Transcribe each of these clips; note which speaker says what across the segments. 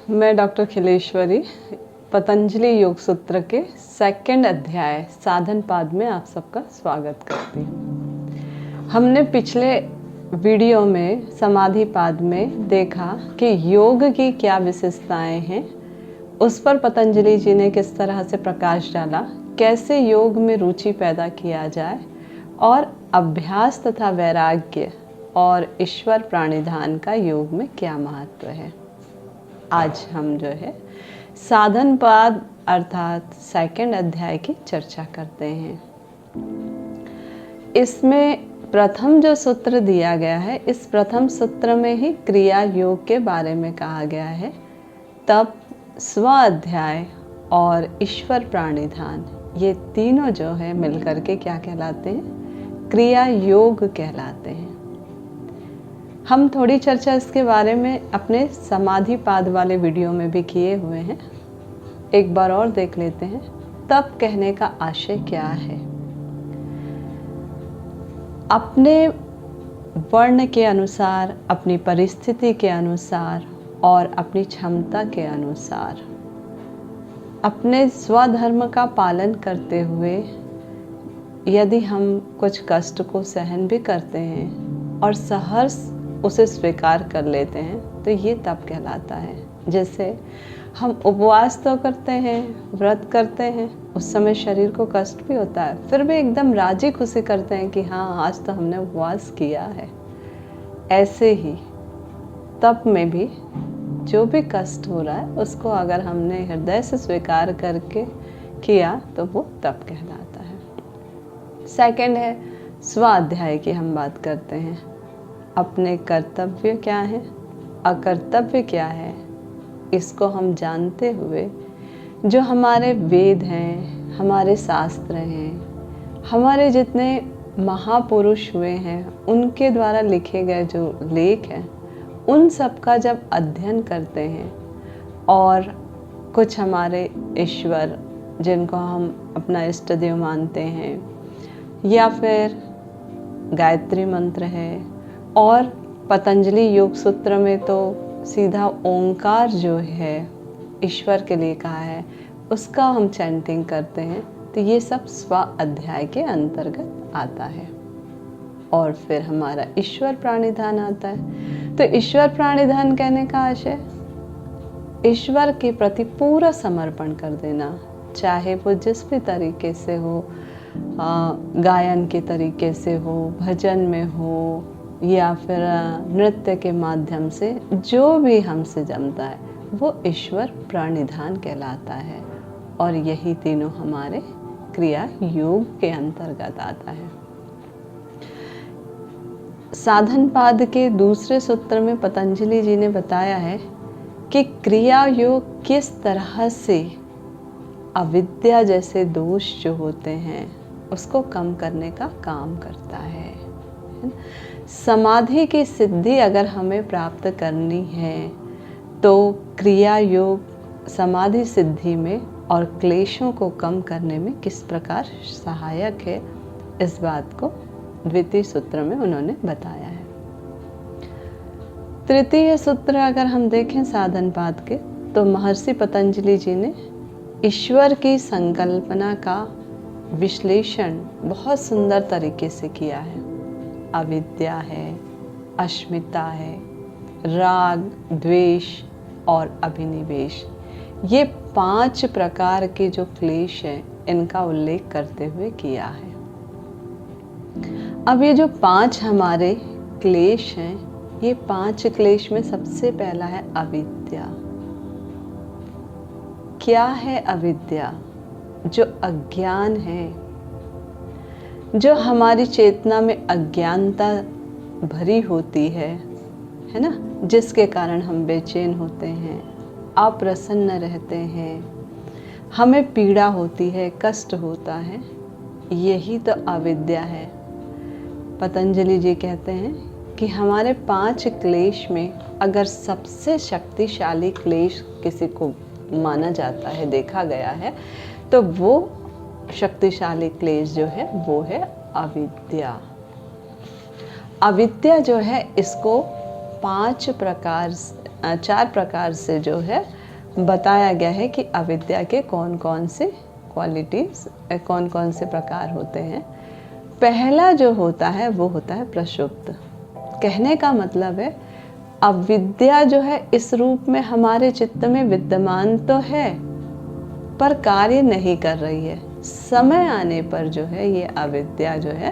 Speaker 1: मैं डॉक्टर खिलेश्वरी पतंजलि योग सूत्र के सेकंड अध्याय साधन पाद में आप सबका स्वागत करती हूँ। हमने पिछले वीडियो में समाधि पाद में देखा कि योग की क्या विशेषताएं हैं, उस पर पतंजलि जी ने किस तरह से प्रकाश डाला, कैसे योग में रुचि पैदा किया जाए और अभ्यास तथा वैराग्य और ईश्वर प्राणिधान का योग में क्या महत्व है। आज हम जो है साधन पाद अर्थात सेकंड अध्याय की चर्चा करते हैं। इसमें प्रथम जो सूत्र दिया गया है, इस प्रथम सूत्र में ही क्रिया योग के बारे में कहा गया है। तब स्व अध्याय और ईश्वर प्राणिधान, ये तीनों जो है मिलकर के क्या कहलाते हैं? क्रिया योग कहलाते हैं। हम थोड़ी चर्चा इसके बारे में अपने समाधि पाद वाले वीडियो में भी किए हुए हैं। एक बार और देख लेते हैं। तब कहने का आशय क्या है? अपने वर्ण के अनुसार, अपनी परिस्थिति के अनुसार और अपनी क्षमता के अनुसार अपने स्वधर्म का पालन करते हुए यदि हम कुछ कष्ट को सहन भी करते हैं और सहर्ष उसे स्वीकार कर लेते हैं तो ये तप कहलाता है। जैसे हम उपवास तो करते हैं, व्रत करते हैं, उस समय शरीर को कष्ट भी होता है, फिर भी एकदम राजी खुशी करते हैं कि हाँ, आज तो हमने उपवास किया है। ऐसे ही तप में भी जो भी कष्ट हो रहा है उसको अगर हमने हृदय से स्वीकार करके किया तो वो तप कहलाता है। सेकंड है स्वाध्याय की हम बात करते हैं। अपने कर्तव्य क्या है, अकर्तव्य क्या है, इसको हम जानते हुए जो हमारे वेद हैं, हमारे शास्त्र हैं, हमारे जितने महापुरुष हुए हैं, उनके द्वारा लिखे गए जो लेख हैं, उन सब का जब अध्ययन करते हैं और कुछ हमारे ईश्वर जिनको हम अपना इष्ट देव मानते हैं, या फिर गायत्री मंत्र है, और पतंजलि योग सूत्र में तो सीधा ओंकार जो है ईश्वर के लिए कहा है, उसका हम चैंटिंग करते हैं, तो ये सब स्व अध्याय के अंतर्गत आता है। और फिर हमारा ईश्वर प्राणिधान आता है। तो ईश्वर प्राणिधान कहने का आशय ईश्वर के प्रति पूरा समर्पण कर देना, चाहे वो जिस भी तरीके से हो, गायन के तरीके से हो, भजन में हो, या फिर नृत्य के माध्यम से, जो भी हमसे जमता है वो ईश्वर प्राणिधान कहलाता है। और यही तीनों हमारे क्रिया योग के अंतर्गत आता है। साधन पाद के दूसरे सूत्र में पतंजलि जी ने बताया है कि क्रिया योग किस तरह से अविद्या जैसे दोष जो होते हैं उसको कम करने का काम करता है। समाधि की सिद्धि अगर हमें प्राप्त करनी है तो क्रिया योग समाधि सिद्धि में और क्लेशों को कम करने में किस प्रकार सहायक है, इस बात को द्वितीय सूत्र में उन्होंने बताया है। तृतीय सूत्र अगर हम देखें साधन पाद के, तो महर्षि पतंजलि जी ने ईश्वर की संकल्पना का विश्लेषण बहुत सुंदर तरीके से किया है। अविद्या है, अस्मिता है, राग, द्वेष और अभिनिवेश, ये 5 प्रकार के जो क्लेश हैं इनका उल्लेख करते हुए किया है। अब ये जो 5 हमारे क्लेश हैं, ये 5 क्लेश में सबसे पहला है अविद्या। क्या है अविद्या? जो अज्ञान है, जो हमारी चेतना में अज्ञानता भरी होती है ना, जिसके कारण हम बेचैन होते हैं, अप्रसन्न रहते हैं, हमें पीड़ा होती है, कष्ट होता है, यही तो अविद्या है। पतंजलि जी कहते हैं कि हमारे 5 क्लेश में अगर सबसे शक्तिशाली क्लेश किसी को माना जाता है, देखा गया है, तो वो शक्तिशाली क्लेश जो है वो है अविद्या। अविद्या जो है इसको 5 प्रकार चार प्रकार से जो है बताया गया है कि अविद्या के कौन कौन से क्वालिटीज़, कौन कौन से प्रकार होते हैं। पहला जो होता है वो होता है प्रसुप्त। कहने का मतलब है अविद्या जो है इस रूप में हमारे चित्त में विद्यमान तो है पर कार्य नहीं कर रही है। समय आने पर जो है ये अविद्या जो है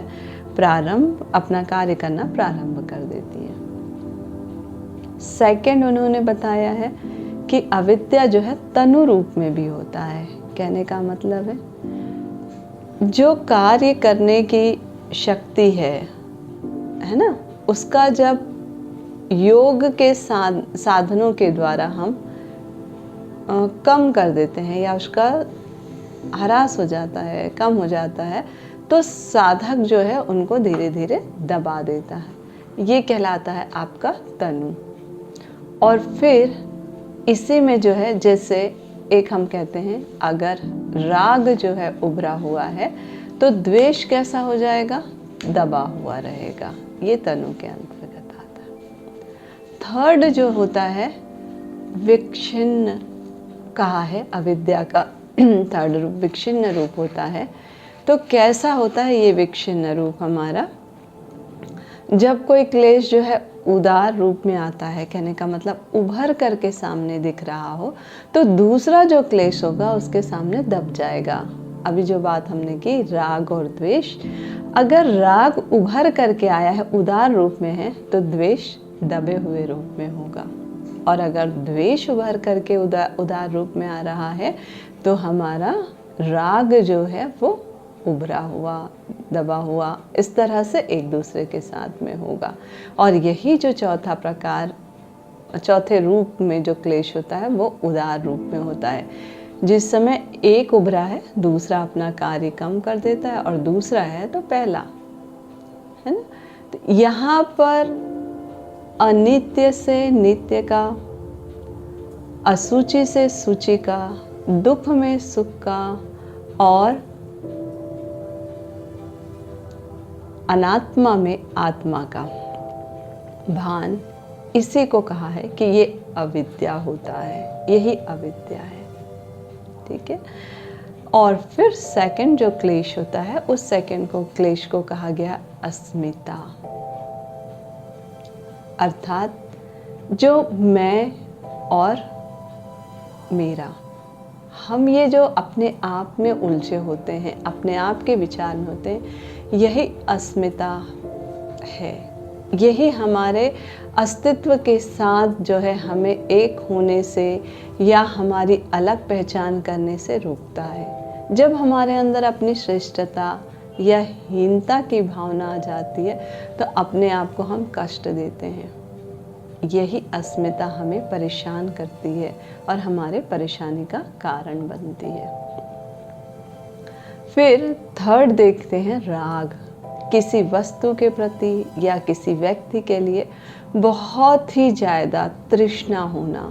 Speaker 1: अपना कार्य करना प्रारंभ कर देती है। सेकंड उन्होंने बताया है कि अविद्या जो है तनु रूप में भी होता है। कहने का मतलब है जो कार्य करने की शक्ति है ना, उसका जब योग के साधनों के द्वारा हम कम कर देते हैं या उसका ह्रास हो जाता है, कम हो जाता है, तो साधक जो है उनको धीरे धीरे दबा देता है। ये कहलाता है आपका तनु। और फिर इसी में जो है जैसे एक हम कहते हैं अगर राग जो है उभरा हुआ है तो द्वेष कैसा हो जाएगा, दबा हुआ रहेगा। ये तनु के अंतर्गत आता है। थर्ड जो होता है विक्षिन्न कहा है अविद्या का थर्ड रूप विक्षिन्न रूप होता है। तो कैसा होता है ये विक्षिन्न रूप हमारा, जब कोई क्लेश जो है उदार रूप में आता है, कहने का मतलब उभर करके सामने दिख रहा हो, तो दूसरा जो क्लेश होगा उसके सामने दब जाएगा। अभी जो बात हमने की राग और द्वेष, अगर राग उभर करके आया है उदार रूप में है तो द्वेष दबे हुए रूप में होगा, और अगर द्वेष उभर करके उदार रूप में आ रहा है तो हमारा राग जो है वो उभरा हुआ, दबा हुआ, इस तरह से एक दूसरे के साथ में होगा। और यही जो चौथा प्रकार, चौथे रूप में जो क्लेश होता है वो उदार रूप में होता है। जिस समय एक उभरा है दूसरा अपना कार्य कम कर देता है, और दूसरा है तो पहला, है ना। तो यहाँ पर अनित्य से नित्य का, असुचि से सुचि का, दुख में सुख का और अनात्मा में आत्मा का भान, इसी को कहा है कि ये अविद्या होता है, यही अविद्या है। ठीक है। और फिर सेकंड जो क्लेश होता है उस सेकंड को क्लेश को कहा गया अस्मिता, अर्थात जो मैं और मेरा, हम ये जो अपने आप में उलझे होते हैं, अपने आप के विचार में होते हैं, यही अस्मिता है। यही हमारे अस्तित्व के साथ जो है हमें एक होने से या हमारी अलग पहचान करने से रोकता है। जब हमारे अंदर अपनी श्रेष्ठता या हीनता की भावना आ जाती है तो अपने आप को हम कष्ट देते हैं। यही अस्मिता हमें परेशान करती है और हमारे परेशानी का कारण बनती है। फिर थर्ड देखते हैं राग, किसी वस्तु के प्रति या किसी व्यक्ति के लिए बहुत ही ज़्यादा तृष्णा होना,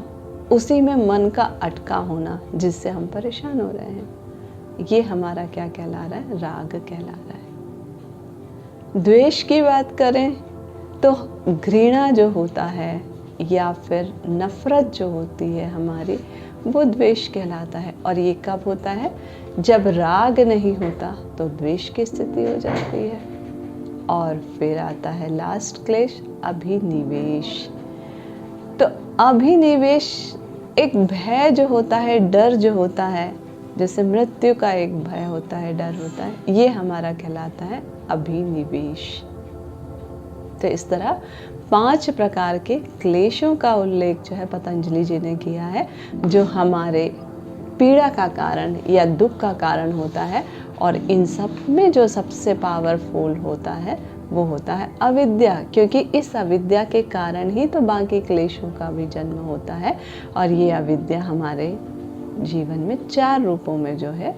Speaker 1: उसी में मन का अटका होना, जिससे हम परेशान हो रहे हैं। ये हमारा क्या कहला रहा है, राग कहला रहा है। द्वेष की बात करें तो घृणा जो होता है या फिर नफरत जो होती है हमारी, वो द्वेष कहलाता है। और ये कब होता है, जब राग नहीं होता तो द्वेष की स्थिति हो जाती है। और फिर आता है लास्ट क्लेश, अभिनिवेश। तो अभिनिवेश एक भय जो होता है, डर जो होता है, जैसे मृत्यु का एक भय होता है, डर होता है, ये हमारा कहलाता है अभिनिवेश। तो इस तरह 5 प्रकार के क्लेशों का उल्लेख जो है पतंजलि जी ने किया है, जो हमारे पीड़ा का कारण या दुख का कारण होता है। और इन सब में जो सबसे पावरफुल होता है वो होता है अविद्या, क्योंकि इस अविद्या के कारण ही तो बाकी क्लेशों का भी जन्म होता है। और ये अविद्या हमारे जीवन में 4 रूपों में जो है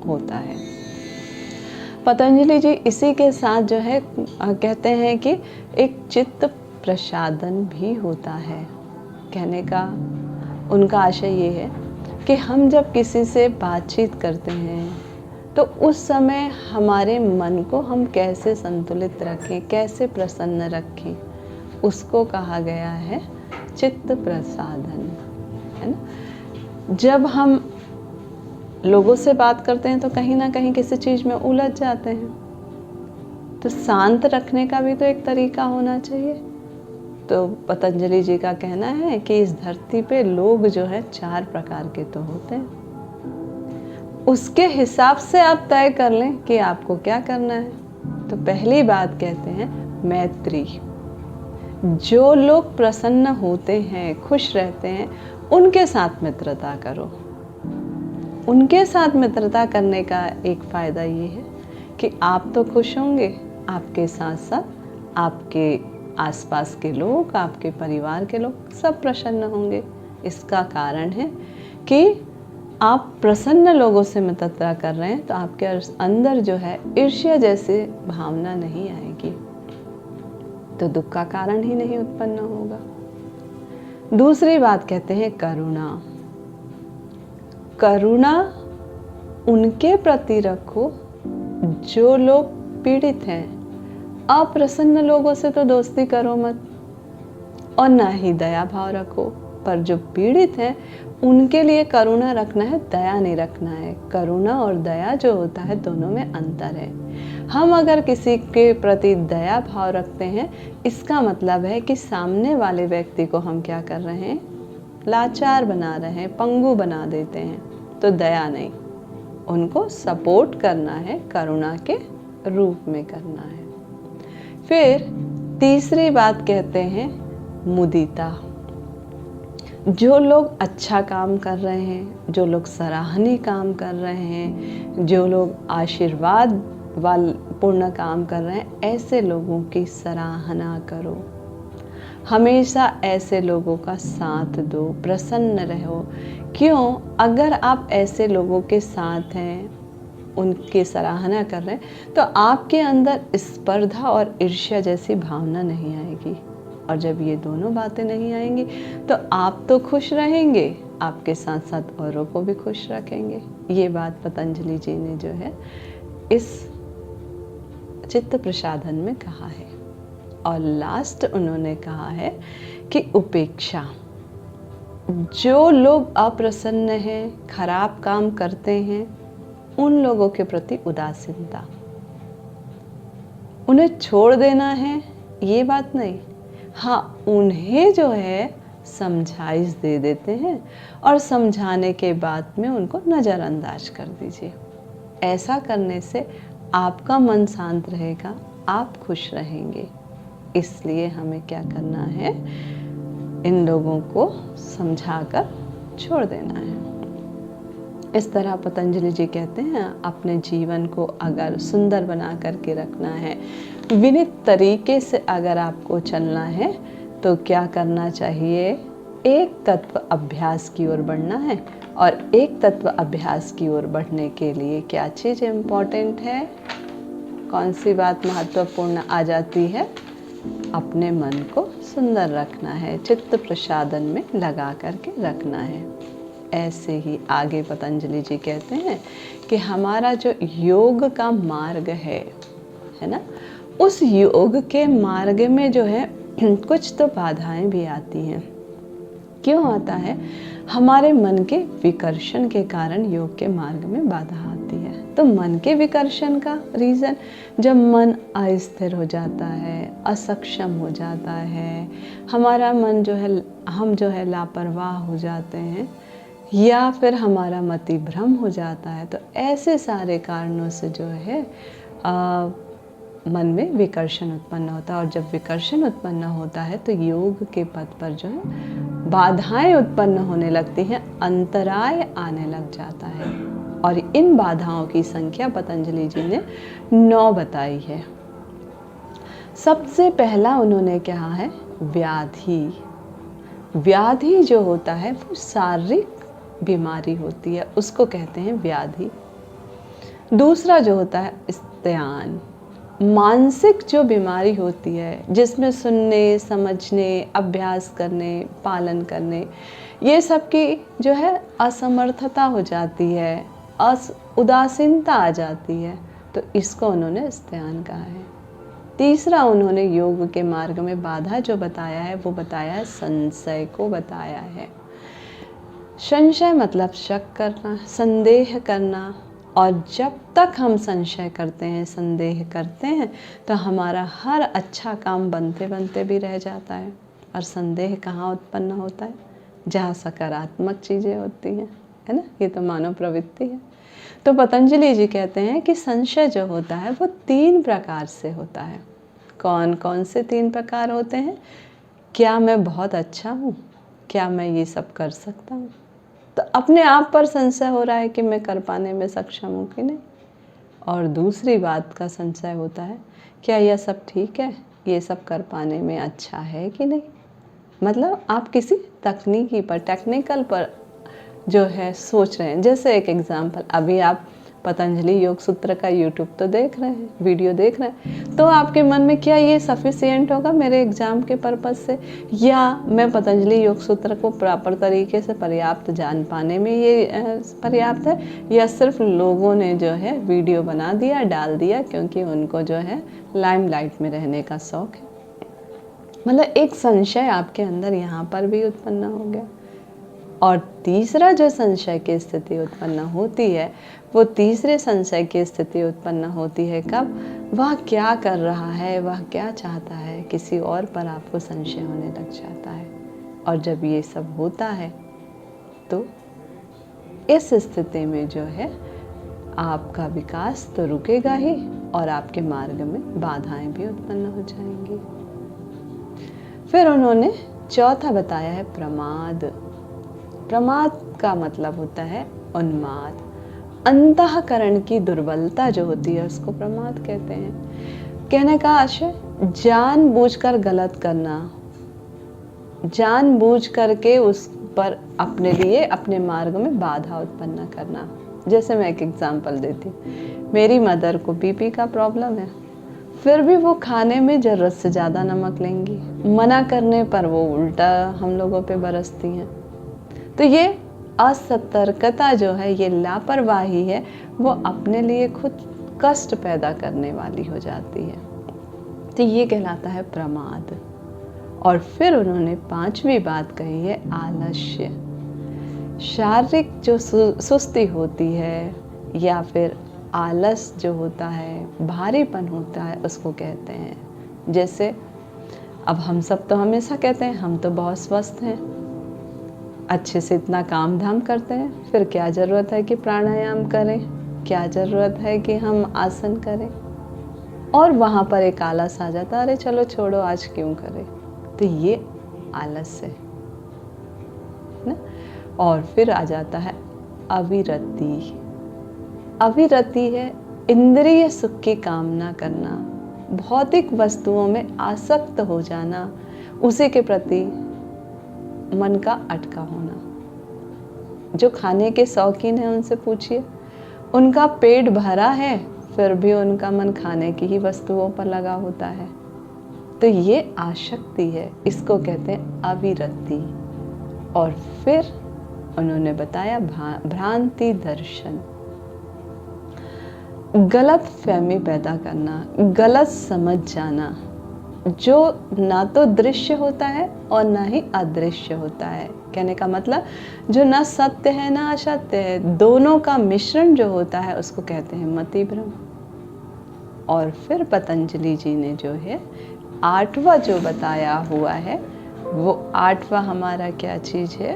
Speaker 1: होता है। पतंजलि जी इसी के साथ जो है कहते हैं कि एक चित्त प्रसादन भी होता है। कहने का उनका आशय ये है कि हम जब किसी से बातचीत करते हैं तो उस समय हमारे मन को हम कैसे संतुलित रखें, कैसे प्रसन्न रखें, उसको कहा गया है चित्त प्रसादन, है ना। जब हम लोगों से बात करते हैं तो कहीं ना कहीं किसी चीज़ में उलझ जाते हैं, तो शांत रखने का भी तो एक तरीका होना चाहिए। तो पतंजलि जी का कहना है कि इस धरती पे लोग जो है 4 प्रकार के तो होते हैं, उसके हिसाब से आप तय कर लें कि आपको क्या करना है। तो पहली बात कहते हैं मैत्री। जो लोग प्रसन्न होते हैं, खुश रहते हैं, उनके साथ मित्रता करो। उनके साथ मित्रता करने का एक फ़ायदा ये है कि आप तो खुश होंगे, आपके साथ साथ आपके आसपास के लोग, आपके परिवार के लोग सब प्रसन्न होंगे। इसका कारण है कि आप प्रसन्न लोगों से मित्रता कर रहे हैं, तो आपके अंदर जो है ईर्ष्या जैसी भावना नहीं आएगी, तो दुख का कारण ही नहीं उत्पन्न होगा। दूसरी बात कहते हैं करुणा। करुणा उनके प्रति रखो जो लोग पीड़ित हैं। अप्रसन्न लोगों से तो दोस्ती करो मत, और ना ही दया भाव रखो, पर जो पीड़ित हैं उनके लिए करुणा रखना है, दया नहीं रखना है। करुणा और दया जो होता है दोनों में अंतर है। हम अगर किसी के प्रति दया भाव रखते हैं, इसका मतलब है कि सामने वाले व्यक्ति को हम क्या कर रहे हैं, लाचार बना रहे हैं, पंगु बना देते हैं। तो दया नहीं, उनको सपोर्ट करना है, करुणा के रूप में करना है। फिर तीसरी बात कहते हैं मुदिता। जो लोग अच्छा काम कर रहे हैं, जो लोग सराहनीय काम कर रहे हैं, जो लोग आशीर्वाद पूर्ण काम कर रहे हैं, ऐसे लोगों की सराहना करो। हमेशा ऐसे लोगों का साथ दो, प्रसन्न रहो। क्यों? अगर आप ऐसे लोगों के साथ हैं, उनकी सराहना कर रहे हैं, तो आपके अंदर स्पर्धा और ईर्ष्या जैसी भावना नहीं आएगी। और जब ये दोनों बातें नहीं आएंगी तो आप तो खुश रहेंगे, आपके साथ साथ औरों को भी खुश रखेंगे। ये बात पतंजलि जी ने जो है इस चित्त प्रसादन में कहा है। और लास्ट उन्होंने कहा है कि उपेक्षा। जो लोग अप्रसन्न हैं, खराब काम करते हैं, उन लोगों के प्रति उदासीनता, उन्हें छोड़ देना है ये बात नहीं, हाँ उन्हें जो है समझाइश दे देते हैं और समझाने के बाद में उनको नज़रअंदाज कर दीजिए। ऐसा करने से आपका मन शांत रहेगा, आप खुश रहेंगे। इसलिए हमें क्या करना है, इन लोगों को समझाकर छोड़ देना है। इस तरह पतंजलि जी कहते हैं अपने जीवन को अगर सुंदर बना करके रखना है, विनित तरीके से अगर आपको चलना है, तो क्या करना चाहिए, एक तत्व अभ्यास की ओर बढ़ना है। और एक तत्व अभ्यास की ओर बढ़ने के लिए क्या चीज़ इम्पोर्टेंट है, कौन सी बात महत्वपूर्ण आ जाती है, अपने मन को सुंदर रखना है, चित्त प्रसादन में लगा करके रखना है। ऐसे ही आगे पतंजलि जी कहते हैं कि हमारा जो योग का मार्ग है ना, उस योग के मार्ग में जो है कुछ तो बाधाएं भी आती हैं। क्यों आता है? हमारे मन के विकर्षण के कारण योग के मार्ग में बाधा आती है। तो मन के विकर्षण का रीज़न, जब मन अस्थिर हो जाता है, असक्षम हो जाता है, हमारा मन जो है, हम जो है लापरवाह हो जाते हैं, या फिर हमारा मति भ्रम हो जाता है, तो ऐसे सारे कारणों से जो है मन में विकर्षण उत्पन्न होता है। और जब विकर्षण उत्पन्न होता है तो योग के पथ पर जो है बाधाएं उत्पन्न होने लगती हैं, अंतराय आने लग जाता है। और इन बाधाओं की संख्या पतंजलि जी ने 9 बताई है। सबसे पहला उन्होंने कहा है व्याधि। व्याधि जो होता है वो शारीरिक बीमारी होती है, उसको कहते हैं व्याधि। दूसरा जो होता है स्त्यान, मानसिक जो बीमारी होती है, जिसमें सुनने, समझने, अभ्यास करने, पालन करने, ये सब की जो है असमर्थता हो जाती है, उदासीनता आ जाती है, तो इसको उन्होंने स्त्यान कहा है। तीसरा उन्होंने योग के मार्ग में बाधा जो बताया है वो बताया है संशय को बताया है। संशय मतलब शक करना, संदेह करना, और जब तक हम संशय करते हैं, संदेह करते हैं, तो हमारा हर अच्छा काम बनते बनते भी रह जाता है। और संदेह कहाँ उत्पन्न होता है? जहाँ सकारात्मक चीज़ें होती हैं, है ना। ये तो मानव प्रवृत्ति है। तो पतंजलि जी कहते हैं कि संशय जो होता है वो 3 प्रकार से होता है। कौन कौन से 3 प्रकार होते हैं? क्या मैं बहुत अच्छा हूँ? क्या मैं ये सब कर सकता हूँ? तो अपने आप पर संशय हो रहा है कि मैं कर पाने में सक्षम हूँ कि नहीं। और दूसरी बात का संशय होता है, क्या यह सब ठीक है? ये सब कर पाने में अच्छा है कि नहीं। मतलब आप किसी तकनीकी पर, टेक्निकल पर जो है सोच रहे हैं। जैसे एक एग्जांपल, अभी आप पतंजलि योग सूत्र का यूट्यूब तो देख रहे हैं, वीडियो देख रहे हैं, तो आपके मन में क्या ये सफिशिएंट होगा मेरे एग्ज़ाम के पर्पज़ से, या मैं पतंजलि योग सूत्र को प्रॉपर तरीके से पर्याप्त जान पाने में ये पर्याप्त है, या सिर्फ लोगों ने जो है वीडियो बना दिया, डाल दिया क्योंकि उनको जो है लाइमलाइट में रहने का शौक़ है। मतलब एक संशय आपके अंदर यहाँ पर भी उत्पन्न हो गया। और तीसरा जो संशय की स्थिति उत्पन्न होती है, वो तीसरे संशय की स्थिति उत्पन्न होती है कब? वह क्या कर रहा है, वह क्या चाहता है, किसी और पर आपको संशय होने लग जाता है। और जब ये सब होता है तो इस स्थिति में जो है आपका विकास तो रुकेगा ही, और आपके मार्ग में बाधाएं भी उत्पन्न हो जाएंगी। फिर उन्होंने चौथा बताया है प्रमाद। प्रमाद का मतलब होता है उन्माद। अंतःकरण की दुर्बलता जो होती है उसको प्रमाद कहते हैं। कहने का आशय जानबूझकर गलत करना, जानबूझ करके उस पर अपने लिए, अपने मार्ग में बाधा उत्पन्न करना। जैसे मैं एक एग्जांपल देती हूँ, मेरी मदर को बीपी का प्रॉब्लम है, फिर भी वो खाने में ज़रूरत से ज़्यादा नमक लेंगी। मना करने पर वो उल्टा हम लोगों पे बरसती हैं। तो ये असतर्कता जो है, ये लापरवाही है, वो अपने लिए खुद कष्ट पैदा करने वाली हो जाती है। तो ये कहलाता है प्रमाद। और फिर उन्होंने 5वीं बात कही है आलस्य। शारीरिक जो सुस्ती होती है, या फिर आलस जो होता है, भारीपन होता है, उसको कहते हैं। जैसे अब हम सब तो हमेशा कहते हैं हम तो बहुत स्वस्थ हैं, अच्छे से इतना काम धाम करते हैं, फिर क्या ज़रूरत है कि प्राणायाम करें, क्या ज़रूरत है कि हम आसन करें। और वहाँ पर एक आलस आ जाता, अरे चलो छोड़ो आज क्यों करें। तो ये आलस है ना। और फिर आ जाता है अविरति। अविरति है इंद्रिय सुख की कामना करना, भौतिक वस्तुओं में आसक्त हो जाना, उसी के प्रति मन का अटका होना। जो खाने के शौकीन हैं उनसे पूछिए, उनका पेट भरा है फिर भी उनका मन खाने की ही वस्तुओं पर लगा होता है। तो ये आसक्ति है, इसको कहते हैं अविरति। और फिर उन्होंने बताया भ्रांति दर्शन, गलत फहमी पैदा करना, गलत समझ जाना, जो ना तो दृश्य होता है और ना ही अदृश्य होता है। कहने का मतलब जो ना सत्य है ना असत्य है, दोनों का मिश्रण जो होता है उसको कहते हैं मति भ्रम। और फिर पतंजलि जी ने जो है 8वां जो बताया हुआ है, वो 8वां हमारा क्या चीज़ है?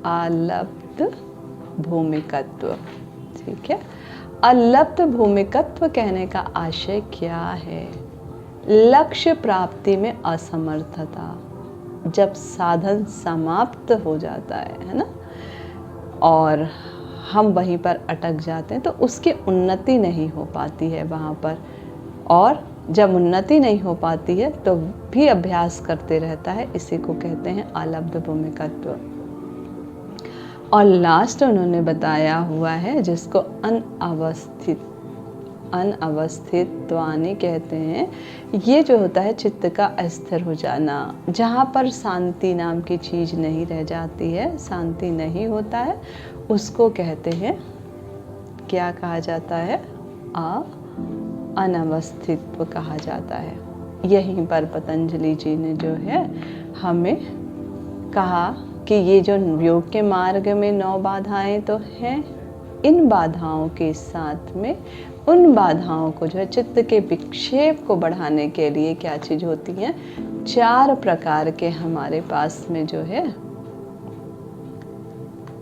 Speaker 1: अलब्ध भूमिकत्व। ठीक है, अलब्ध भूमिकत्व कहने का आशय क्या है? लक्ष्य प्राप्ति में असमर्थता, जब साधन समाप्त हो जाता है ना, और हम वहीं पर अटक जाते हैं, तो उसकी उन्नति नहीं हो पाती है वहाँ पर। और जब उन्नति नहीं हो पाती है तो भी अभ्यास करते रहता है, इसी को कहते हैं अलब्ध भूमिकत्व। और लास्ट उन्होंने बताया हुआ है जिसको अनअवस्थित्वानि कहते हैं। ये जो होता है चित्त का अस्थिर हो जाना, जहाँ पर शांति नाम की चीज़ नहीं रह जाती है, शांति नहीं होता है, उसको कहते हैं, क्या कहा जाता है? अनवस्थित्व कहा जाता है। यहीं पर पतंजलि जी ने जो है हमें कहा कि ये जो योग के मार्ग में 9 बाधाएं तो हैं, इन बाधाओं के साथ में उन बाधाओं को जो है चित्त के विक्षेप को बढ़ाने के लिए क्या चीज़ होती है, 4 प्रकार के हमारे पास में जो है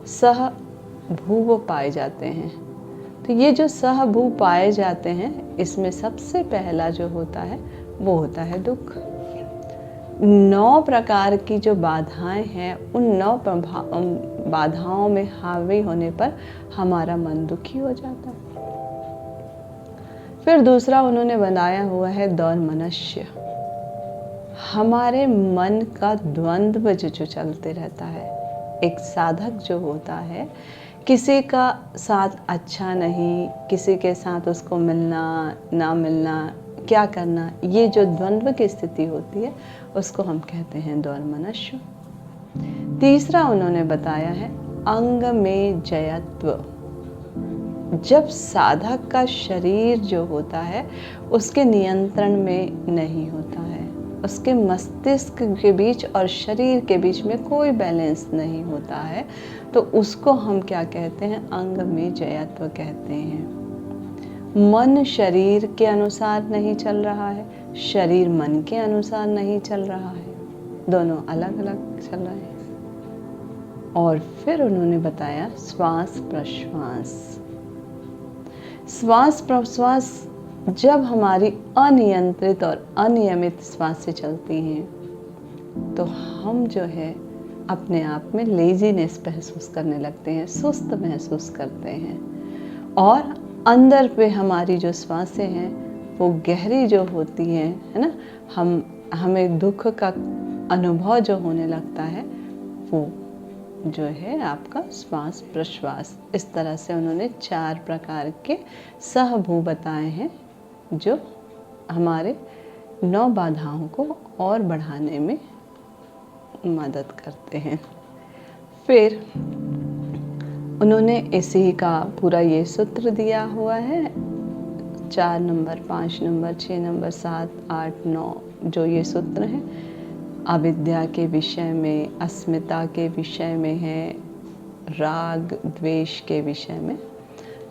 Speaker 1: सहभूव पाए जाते हैं। तो ये जो सहभूव पाए जाते हैं, इसमें सबसे पहला जो होता है वो होता है दुख। 9 प्रकार की जो बाधाएं हैं, उन 9 बाधाओं में हावी होने पर हमारा मन दुखी हो जाता है। फिर दूसरा उन्होंने बनाया हुआ है दौर्मनस्य। हमारे मन का द्वंद्व जो चलते रहता है। एक साधक जो होता है, किसी का साथ अच्छा नहीं, किसी के साथ उसको मिलना ना मिलना, क्या करना, ये जो द्वंद्व की स्थिति होती है उसको हम कहते हैं दौर्मनस्य। तीसरा उन्होंने बताया है अंग में जयत्व। जब साधक का शरीर जो होता है उसके नियंत्रण में नहीं होता है, उसके मस्तिष्क के बीच और शरीर के बीच में कोई बैलेंस नहीं होता है, तो उसको हम क्या कहते हैं, अंग में जयत्व कहते हैं। मन शरीर के अनुसार नहीं चल रहा है, शरीर मन के अनुसार नहीं चल रहा है, दोनों अलग अलग चल रहे हैं। और फिर उन्होंने बताया श्वास प्रश्वास। श्वास प्रश्वास जब हमारी अनियंत्रित और अनियमित श्वासें चलती हैं तो हम जो है अपने आप में लेजीनेस महसूस करने लगते हैं, सुस्त महसूस करते हैं, और अंदर पे हमारी जो श्वासें हैं वो गहरी जो होती हैं, है ना, हमें दुख का अनुभव जो होने लगता है वो जो है आपका श्वास प्रश्वास। इस तरह से उन्होंने 4 प्रकार के सहभूव बताए हैं जो हमारे 9 बाधाओं को और बढ़ाने में मदद करते हैं। फिर उन्होंने इसी का पूरा ये सूत्र दिया हुआ है, 4 नंबर, 5 नंबर, 6 नंबर, 7, 8, 9 जो ये सूत्र हैं, अविद्या के विषय में, अस्मिता के विषय में है, राग द्वेष के विषय में।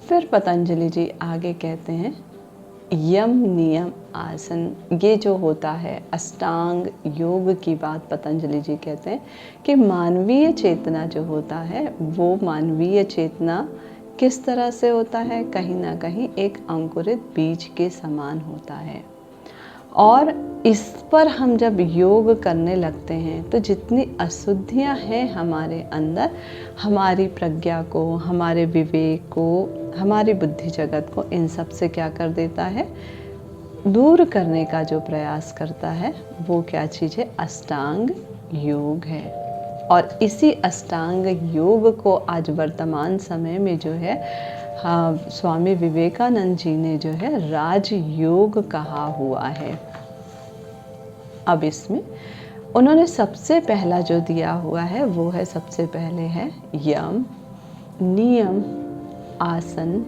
Speaker 1: फिर पतंजलि जी आगे कहते हैं यम नियम आसन। ये जो होता है अष्टांग योग की बात पतंजलि जी कहते हैं कि मानवीय चेतना जो होता है वो मानवीय चेतना किस तरह से होता है, कहीं ना कहीं एक अंकुरित बीज के समान होता है। और इस पर हम जब योग करने लगते हैं तो जितनी अशुद्धियां हैं हमारे अंदर, हमारी प्रज्ञा को, हमारे विवेक को, हमारी बुद्धि जगत को, इन सब से क्या कर देता है, दूर करने का जो प्रयास करता है वो क्या चीज़ है, अष्टांग योग है। और इसी अष्टांग योग को आज वर्तमान समय में जो है स्वामी विवेकानंद जी ने जो है राजयोग कहा हुआ है। अब इसमें उन्होंने सबसे पहला जो दिया हुआ है वो है, सबसे पहले है यम, नियम, आसन,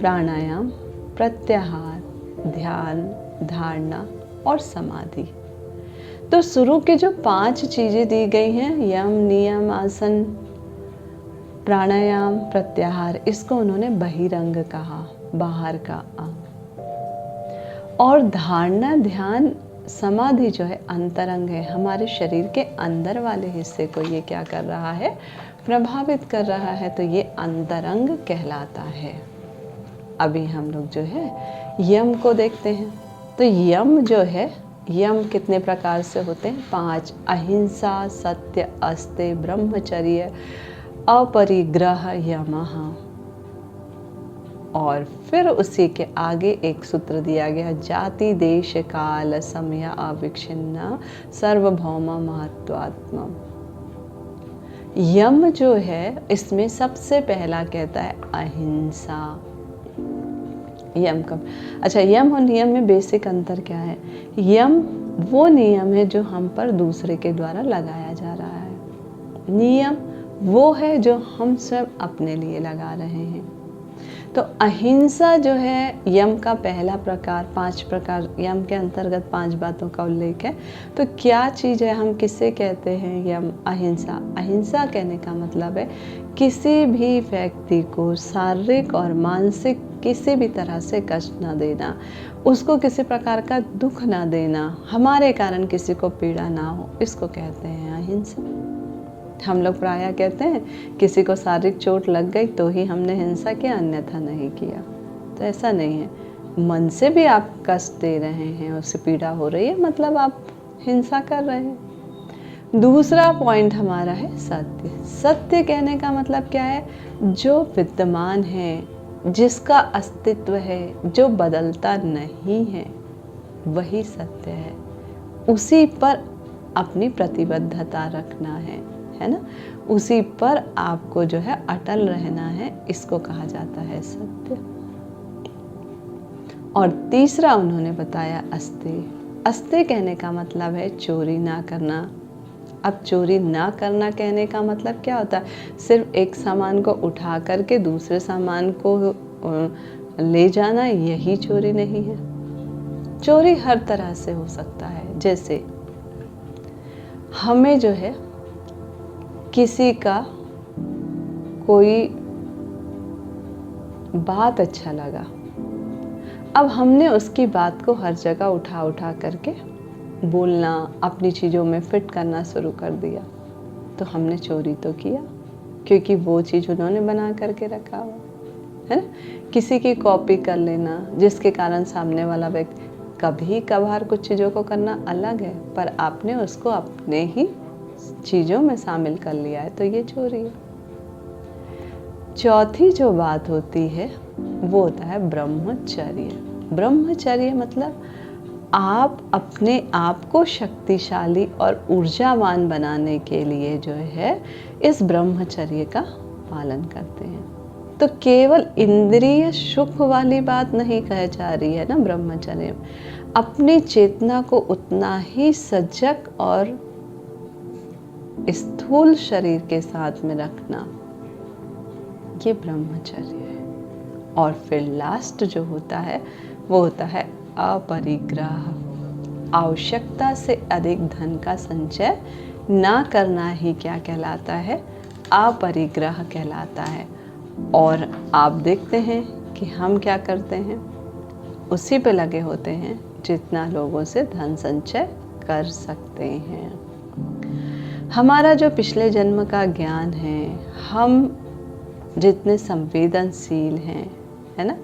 Speaker 1: प्राणायाम, प्रत्याहार, ध्यान, धारणा और समाधि। तो शुरू के जो 5 चीज़ें दी गई हैं, यम, नियम, आसन, प्राणायाम, प्रत्याहार, इसको उन्होंने बहिरंग कहा, बाहर का अंग। और धारणा, ध्यान, समाधि जो है अंतरंग है, हमारे शरीर के अंदर वाले हिस्से को ये क्या कर रहा है, प्रभावित कर रहा है, तो ये अंतरंग कहलाता है। अभी हम लोग जो है यम को देखते हैं। तो यम जो है, यम कितने प्रकार से होते हैं, 5। अहिंसा, सत्य, अस्तेय, ब्रह्मचर्य, अपरिग्रह, यमः। और फिर उसी के आगे एक सूत्र दिया गया, जाति देश काल समय अविच्छिन्न सर्वभौम महत्वात्मा। यम जो है इसमें सबसे पहला कहता है अहिंसा। यम कब, अच्छा, यम और नियम में बेसिक अंतर क्या है, यम वो नियम है जो हम पर दूसरे के द्वारा लगाया जा रहा है, नियम वो है जो हम स्वयं अपने लिए लगा रहे हैं। तो अहिंसा जो है यम का पहला प्रकार, 5 प्रकार यम के अंतर्गत 5 बातों का उल्लेख है। तो क्या चीज़ है, हम किसे कहते हैं यम? अहिंसा। अहिंसा कहने का मतलब है किसी भी व्यक्ति को शारीरिक और मानसिक किसी भी तरह से कष्ट ना देना, उसको किसी प्रकार का दुख ना देना, हमारे कारण किसी को पीड़ा ना हो, इसको कहते हैं अहिंसा। हम लोग प्रायः कहते हैं किसी को शारीरिक चोट लग गई तो ही हमने हिंसा किया, अन्यथा नहीं किया। तो ऐसा नहीं है, मन से भी आप कष्ट दे रहे हैं, उससे पीड़ा हो रही है, मतलब आप हिंसा कर रहे हैं। दूसरा पॉइंट हमारा है सत्य। सत्य कहने का मतलब क्या है? जो विद्यमान है, जिसका अस्तित्व है, जो बदलता नहीं है, वही सत्य है। उसी पर अपनी प्रतिबद्धता रखना है ना, उसी पर आपको जो है अटल रहना है, इसको कहा जाता है सत्य। और तीसरा उन्होंने बताया अस्तेय। अस्तेय कहने का मतलब है चोरी ना करना। अब चोरी ना करना कहने का मतलब क्या होता है? सिर्फ एक सामान को उठा करके दूसरे सामान को ले जाना, यही चोरी नहीं है। चोरी हर तरह से हो सकता है। जैसे हमें जो है किसी का कोई बात अच्छा लगा, अब हमने उसकी बात को हर जगह उठा करके बोलना, अपनी चीज़ों में फिट करना शुरू कर दिया, तो हमने चोरी तो किया, क्योंकि वो चीज़ उन्होंने बना करके रखा हुआ है ना। किसी की कॉपी कर लेना, जिसके कारण सामने वाला व्यक्ति, कभी कभार कुछ चीज़ों को करना अलग है, पर आपने उसको अपने ही चीज़ों में शामिल कर लिया है, तो ये चोरी है। चौथी जो बात होती है वो होता है ब्रह्मचर्य। ब्रह्मचर्य मतलब आप अपने आप को शक्तिशाली और ऊर्जावान बनाने के लिए जो है इस ब्रह्मचर्य का पालन करते हैं। तो केवल इंद्रिय सुख वाली बात नहीं कही जा रही है ना ब्रह्मचर्य। अपनी चेतना को उतना ही सजग और स्थूल शरीर के साथ में रखना, ये ब्रह्मचर्य है। और फिर लास्ट जो होता है वो होता है अपरिग्रह। आवश्यकता से अधिक धन का संचय ना करना ही क्या कहलाता है? अपरिग्रह कहलाता है। और आप देखते हैं कि हम क्या करते हैं, उसी पे लगे होते हैं जितना लोगों से धन संचय कर सकते हैं। हमारा जो पिछले जन्म का ज्ञान है, हम जितने संवेदनशील हैं, है ना,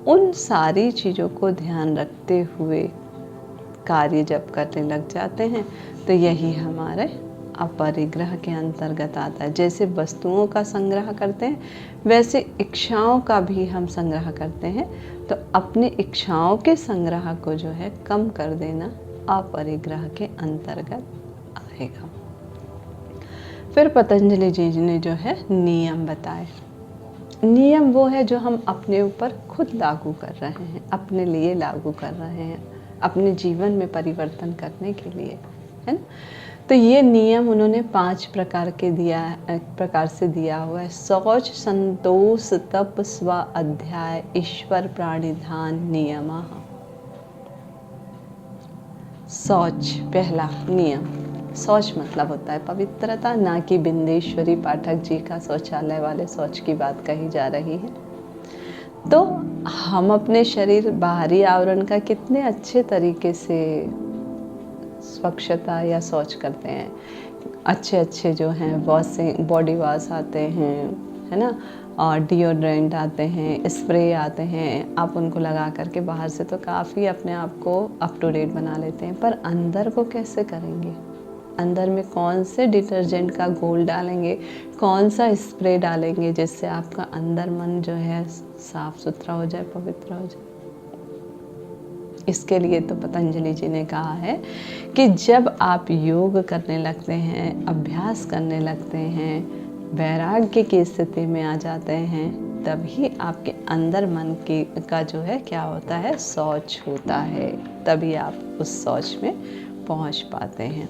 Speaker 1: उन सारी चीज़ों को ध्यान रखते हुए कार्य जब करने लग जाते हैं तो यही हमारे अपरिग्रह के अंतर्गत आता है। जैसे वस्तुओं का संग्रह करते हैं, वैसे इच्छाओं का भी हम संग्रह करते हैं। तो अपनी इच्छाओं के संग्रह को जो है कम कर देना अपरिग्रह के अंतर्गत आएगा। फिर पतंजलि जी ने जो है नियम बताए। नियम वो है जो हम अपने ऊपर खुद लागू कर रहे हैं, अपने लिए लागू कर रहे हैं, अपने जीवन में परिवर्तन करने के लिए, है ना। तो ये नियम उन्होंने 5 प्रकार से दिया हुआ है। शौच, संतोष, तप, स्व अध्याय, ईश्वर प्राणिधान, नियमः। शौच पहला नियम। शौच मतलब होता है पवित्रता, ना कि बिंदेश्वरी पाठक जी का शौचालय वाले शौच की बात कही जा रही है। तो हम अपने शरीर बाहरी आवरण का कितने अच्छे तरीके से स्वच्छता या शौच करते हैं। अच्छे जो हैं वॉशिंग, बॉडी वॉश आते हैं, है ना, और डिओड्रेंट आते हैं, स्प्रे आते हैं, आप उनको लगा करके बाहर से तो काफ़ी अपने आप को अप टू डेट बना लेते हैं, पर अंदर को कैसे करेंगे? अंदर में कौन से डिटर्जेंट का घोल डालेंगे, कौन सा स्प्रे डालेंगे जिससे आपका अंदर मन जो है साफ सुथरा हो जाए, पवित्र हो जाए? इसके लिए तो पतंजलि जी ने कहा है कि जब आप योग करने लगते हैं, अभ्यास करने लगते हैं, वैराग्य की स्थिति में आ जाते हैं, तभी आपके अंदर मन का जो है क्या होता है, शौच होता है। तभी आप उस शौच में पहुंच पाते हैं।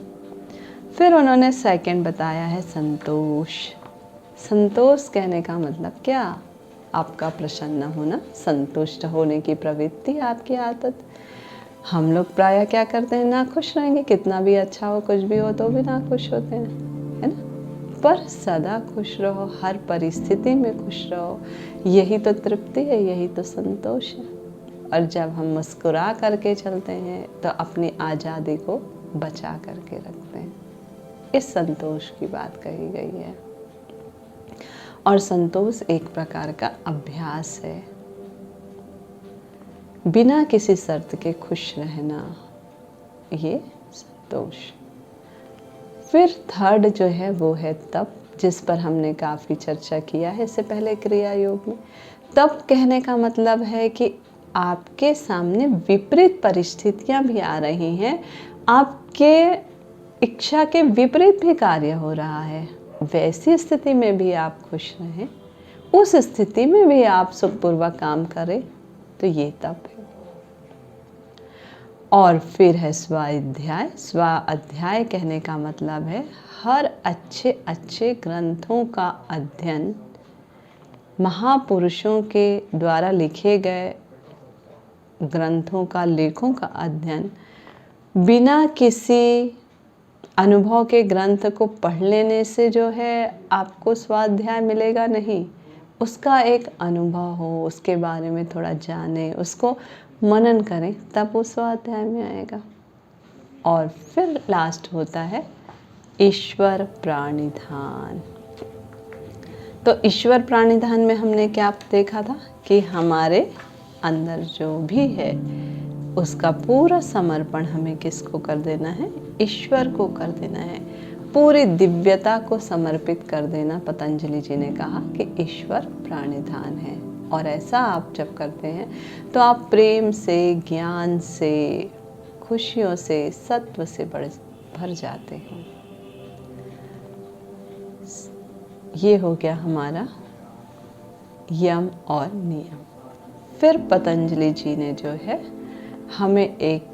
Speaker 1: फिर उन्होंने सेकंड बताया है संतोष। संतोष कहने का मतलब क्या? आपका प्रसन्न होना, संतुष्ट होने की प्रवृत्ति, आपकी आदत। हम लोग प्रायः क्या करते हैं, ना खुश रहेंगे, कितना भी अच्छा हो, कुछ भी हो तो भी ना खुश होते हैं, है ना। पर सदा खुश रहो, हर परिस्थिति में खुश रहो, यही तो तृप्ति है, यही तो संतोष है। और जब हम मुस्कुरा करके चलते हैं तो अपनी आज़ादी को बचा करके रखते हैं। इस संतोष की बात कही गई है। और संतोष एक प्रकार का अभ्यास है, बिना किसी शर्त के खुश रहना, ये संतोष। फिर थर्ड जो है वो है तप, जिस पर हमने काफ़ी चर्चा किया है इससे पहले क्रिया योग में। तप कहने का मतलब है कि आपके सामने विपरीत परिस्थितियां भी आ रही हैं, आपके इच्छा के विपरीत भी कार्य हो रहा है, वैसी स्थिति में भी आप खुश रहें, उस स्थिति में भी आप सुखपूर्वक काम करें, तो ये तप है। और फिर है स्वाध्याय। स्वाध्याय कहने का मतलब है हर अच्छे अच्छे ग्रंथों का अध्ययन, महापुरुषों के द्वारा लिखे गए ग्रंथों का, लेखों का अध्ययन। बिना किसी अनुभव के ग्रंथ को पढ़ लेने से जो है आपको स्वाध्याय मिलेगा नहीं, उसका एक अनुभव हो, उसके बारे में थोड़ा जाने, उसको मनन करें, तब वो स्वाध्याय में आएगा। और फिर लास्ट होता है ईश्वर प्राणिधान। तो ईश्वर प्राणिधान में हमने क्या देखा था कि हमारे अंदर जो भी है उसका पूरा समर्पण हमें किसको कर देना है, ईश्वर को कर देना है, पूरी दिव्यता को समर्पित कर देना। पतंजलि जी ने कहा कि ईश्वर प्राणिधान है। और ऐसा आप जब करते हैं तो आप प्रेम से, ज्ञान से, खुशियों से, सत्व से भर जाते हैं। ये हो गया हमारा यम और नियम। फिर पतंजलि जी ने जो है हमें एक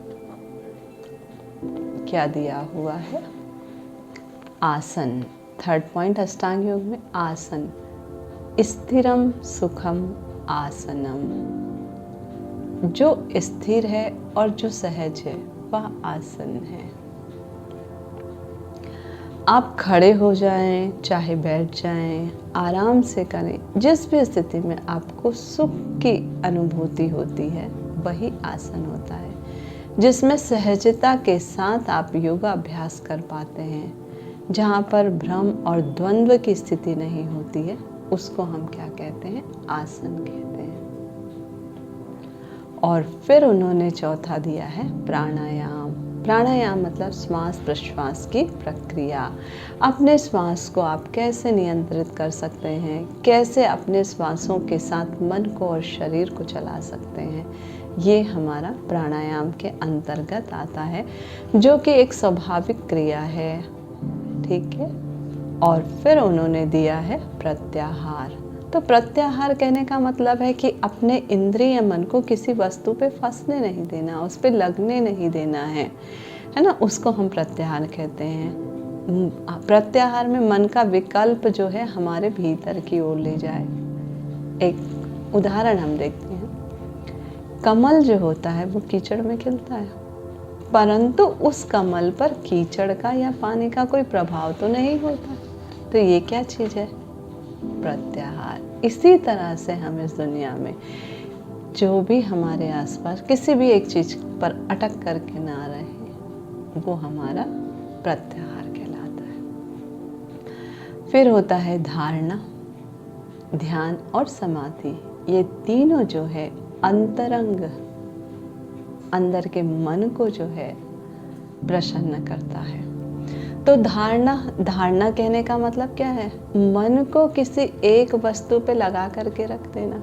Speaker 1: क्या दिया हुआ है, आसन। थर्ड पॉइंट अष्टांग योग में आसन, स्थिरम सुखम आसनम। जो स्थिर है और जो सहज है वह आसन है। आप खड़े हो जाएं, चाहे बैठ जाएं, आराम से करें, जिस भी स्थिति में आपको सुख की अनुभूति होती है वही आसन होता है, जिसमें सहजता के साथ आप योगा अभ्यास कर पाते हैं, जहाँ पर भ्रम और द्वंद्व की स्थिति नहीं होती है, उसको हम क्या कहते हैं, आसन कहते हैं। और फिर उन्होंने चौथा दिया है प्राणायाम। प्राणायाम मतलब श्वास प्रश्वास की प्रक्रिया। अपने श्वास को आप कैसे नियंत्रित कर सकते हैं, कैसे अपने श्वासों के साथ मन को और शरीर को चला सकते हैं, ये हमारा प्राणायाम के अंतर्गत आता है, जो कि एक स्वाभाविक क्रिया है। ठीक है। और फिर उन्होंने दिया है प्रत्याहार। तो प्रत्याहार कहने का मतलब है कि अपने इंद्रिय मन को किसी वस्तु पे फंसने नहीं देना, उस पे लगने नहीं देना है ना, उसको हम प्रत्याहार कहते हैं। प्रत्याहार में मन का विकल्प जो है हमारे भीतर की ओर ले जाए। एक उदाहरण हम देखते हैं, कमल जो होता है वो कीचड़ में खिलता है, परंतु उस कमल पर कीचड़ का या पानी का कोई प्रभाव तो नहीं होता। तो ये क्या चीज़ है, प्रत्याहार। इसी तरह से हम इस दुनिया में जो भी हमारे आसपास किसी भी एक चीज पर अटक करके ना रहे, वो हमारा प्रत्याहार कहलाता है। फिर होता है धारणा, ध्यान और समाधि। ये तीनों जो है अंतरंग, अंदर के मन को जो है प्रसन्न करता है। तो धारणा कहने का मतलब क्या है, मन को किसी एक वस्तु पे लगा करके रख देना,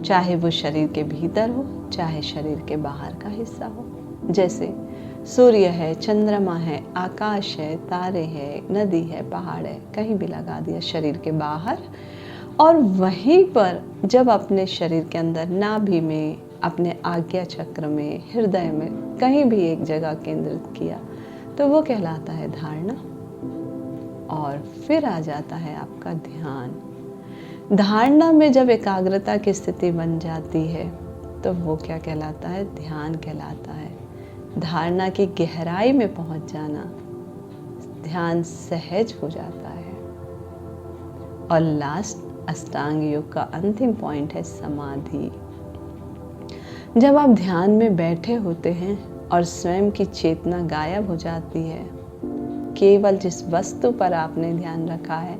Speaker 1: चाहे वो शरीर के भीतर हो, चाहे शरीर के बाहर का हिस्सा हो। जैसे सूर्य है, चंद्रमा है, आकाश है, तारे है, नदी है, पहाड़ है, कहीं भी लगा दिया शरीर के बाहर। और वहीं पर जब अपने शरीर के अंदर, नाभि में, अपने आज्ञा चक्र में, हृदय में, कहीं भी एक जगह केंद्रित किया, तो वो कहलाता है धारणा। और फिर आ जाता है आपका ध्यान। धारणा में जब एकाग्रता की स्थिति बन जाती है तो वो क्या कहलाता है? ध्यान कहलाता है। धारणा की गहराई में पहुंच जाना, ध्यान सहज हो जाता है। और लास्ट अष्टांग योग का अंतिम पॉइंट है समाधि। जब आप ध्यान में बैठे होते हैं और स्वयं की चेतना गायब हो जाती है, केवल जिस वस्तु पर आपने ध्यान रखा है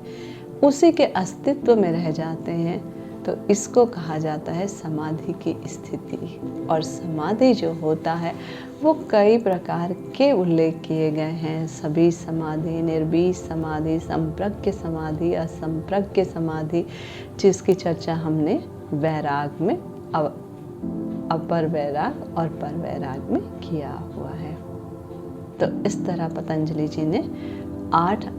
Speaker 1: उसी के अस्तित्व में रह जाते हैं, तो इसको कहा जाता है समाधि की स्थिति। और समाधि जो होता है वो कई प्रकार के उल्लेख किए गए हैं। सभी समाधि, निर्बीज समाधि, संप्रज्ञ समाधि, असंप्रज्ञ समाधि, जिसकी चर्चा हमने वैराग में, अपर वैराग और पर वैराग में किया हुआ है। तो इस तरह पतंजलि जी ने 8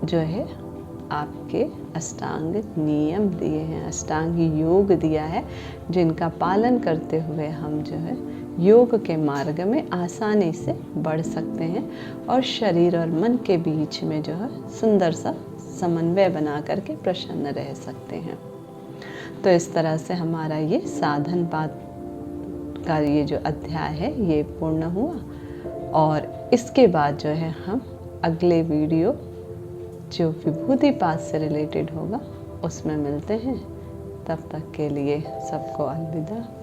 Speaker 1: जो है आपके अष्टांग नियम दिए हैं, अष्टांग योग दिया है, जिनका पालन करते हुए हम जो है योग के मार्ग में आसानी से बढ़ सकते हैं और शरीर और मन के बीच में जो है सुंदर सा समन्वय बना करके प्रसन्न रह सकते हैं। तो इस तरह से हमारा ये साधन पाद का ये जो अध्याय है ये पूर्ण हुआ। और इसके बाद जो है हम अगले वीडियो जो विभूति पाद से रिलेटेड होगा उसमें मिलते हैं। तब तक के लिए सबको अलविदा।